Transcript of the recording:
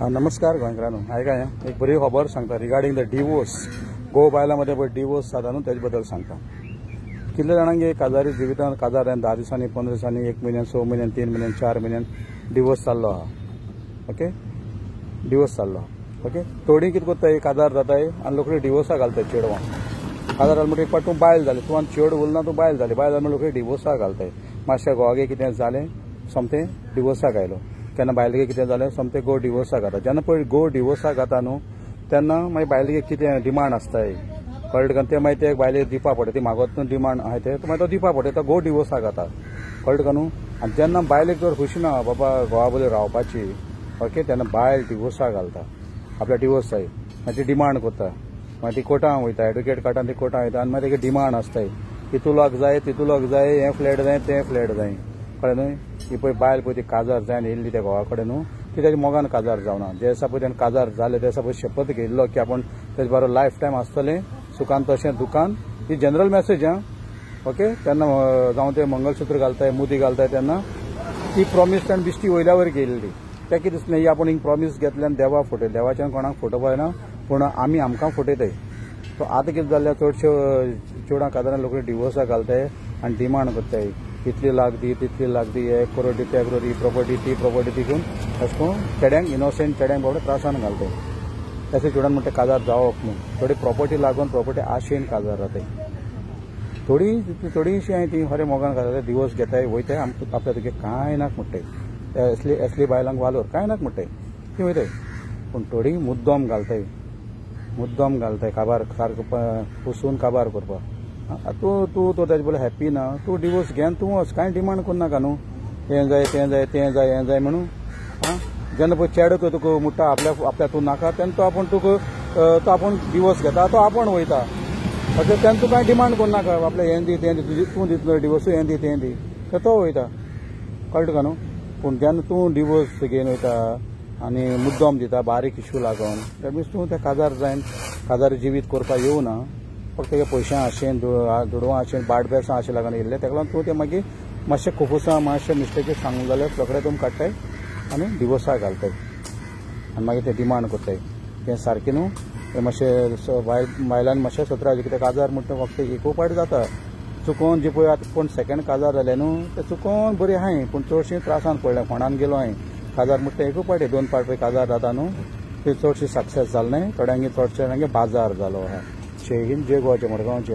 नमस्कार गोंयकारांनो आयका एक बरी खबर सांगता रिगार्डिंग द डिवोर्स गो बायलांमध्ये पळय डिवोर्स जाता न्हू तेजे बद्दल सांगता। कितले जाणांक काजारी जिवितांत काजार 10 दिसांनी 15 दिसांनी 1 म्हयन्यान 6 म्हयन्यान 3 म्हयन्यान 4 म्हयन्यान डिवोर्स चाललो आहा। ओके डिवोर्स चाललो आहा। ओके थोडी कितें कोत्ताय काजार जाताय आनी लोक डिवोर्सा घालताय चेडवां काजार जालें म्हणटकीर एक पाट तूं बायल जालें तूं आनी चेड उरना तूं बायल जालें म्हणून लोक डिवोर्सा घालताय। मातशें घोवागे कितें जालें सोमतें डिवोर्साक आयलो केन्ना बायलेगे कितें जालें सोमतें गो डिवोर्साक घाता। जेन्ना पळय गो डिवोर्साक घाता न्हू तेन्ना मागीर बायलेगे कितें डिमांड आसताय कळ्ळें काय ते मागीर ते बायलेक दिवपा पडटा ती मागोत न्हू डिमांड आहाय ते मागीर तो दिवपा पडटा तो गो डिवोर्साक घाता कळ्ळें काय न्हू। आनी जेन्ना बायलेक जर खुशी ना बाबा घोवा बरोबर रावपाची ओके तेन्ना बायल डिवोर्साक घालता आपल्या डिवोर्स जाय मागीर ती डिमांड करता मागीर ती कोर्टांत वयता एडवोकेट कार्डान ती कोर्टांत वयता आनी मागीर तेगे डिमांड आसताय तितूलोक जाय हें फ्लॅट जाय तें फ्लॅट जाय कळ्ळें न्हय। ही पळय बायल पळय ती काजार जायन येयल्ली त्या घोवा कडेन न्हू ती तेज्या मोगान काजार जावना जे दिसा पळय तेन्ना काजार जालें त्या दिसा पळय शपथ घेयल्लो की आपूण तेजे बारो लायफ टायम आसतलें सुखान तशें दुखान ही जनरल मॅसेज आं ओके। तेन्ना जावं ते मंगलसूत्र घालताय मुदी घालताय तेन्ना ती प्रॉमीस ताणें बिश्टी वयल्या वयर केल्ली तें कितें दिसलें ही आपूण हिंग प्रॉमीस घेतल्यान देवा फटय देवाच्यान कोणाक फटोवपाक ना पूण आमी आमकां फटयताय। सो आतां कितें जाल्लें चडश्यो चेडवां काजारान लोक डिवोर्साक घालताय आनी डिमांड करताय इतली लाख दी तितली लाख दी 1 करोड दी त्या करोड ही प्रॉपर्टी ती प्रॉपर्टी ती करून अशें करून चेड्यांक इनोसेंट चेड्यांक बाबडे त्रासान घालताय। तशें चेडवान म्हणटा काजार जावप न्हू थोडी प्रॉपर्टी लागून प्रॉपर्टी आशेन काजार जाताय थोडीशी हांवें ती खरें मोगान घालताय डिवोर्स घेताय वयताय आपल्या तुगे कांय नाक म्हणटाय असली बायलांक वालोर कांय नाक म्हणटाय ती वयताय पूण थोडी मुद्दम घालताय काबार सारको पुसून काबार करपाक तूं तेजे बरोबर हॅप्पी ना तूं डिवोर्स घेन तूं वच कांय डिमांड करनाका न्हू हें जाय तें जाय म्हणून जेन्ना पळय चेडो तुका मुट्टा आपल्या तूं नाका तेन्ना तो आपूण डिवोर्स घेता तो आपूण वयता अशें तेन्ना तूं कांय डिमांड करनाका आपल्या हें दी तें दी तूं दितलो डिवोर्स हें दी तें दी तर तो वयता कळटा काय न्हू। पूण जेन्ना तूं डिवोर्स घेवन वयता आनी मुद्दम दिता बारीक इश्यू लागून दॅट मिन्स तूं तें काजार जायन काजार जिवीत करपाक येवना फक्त तेगे पयशां आशेन दुडवां आशेन बाडबेसां अशें लागून येयल्लें तेका लागून तूं तें मागीर मातशें खुफुसां मातशें मिस्टेकी सांगूंक जाल्यार रोखडें तुमी काडटाय आनी डिवोर्साक घालताय आनी मागीर ते डिमांड करताय तें सारकें न्हू तें मातशें बायलांनी मातशें सत्राचें कित्याक काजार म्हणटा फक्त एकू पाट जाता चुकोवन जी पळय आतां पूण सेकंड काजार जालें न्हू तें चुकोवन बरी हाय पूण चडशीं त्रासान पडलें फोंडान गेलो हांवें काजार म्हणटा एकू पाट 2 पाट पळय काजार जाता न्हू ती चडशी सक्सेस जालें न्हय थोड्यांक चडशे बाजार जालो आहा जय हिंद जय गोवाचे मडगांवचे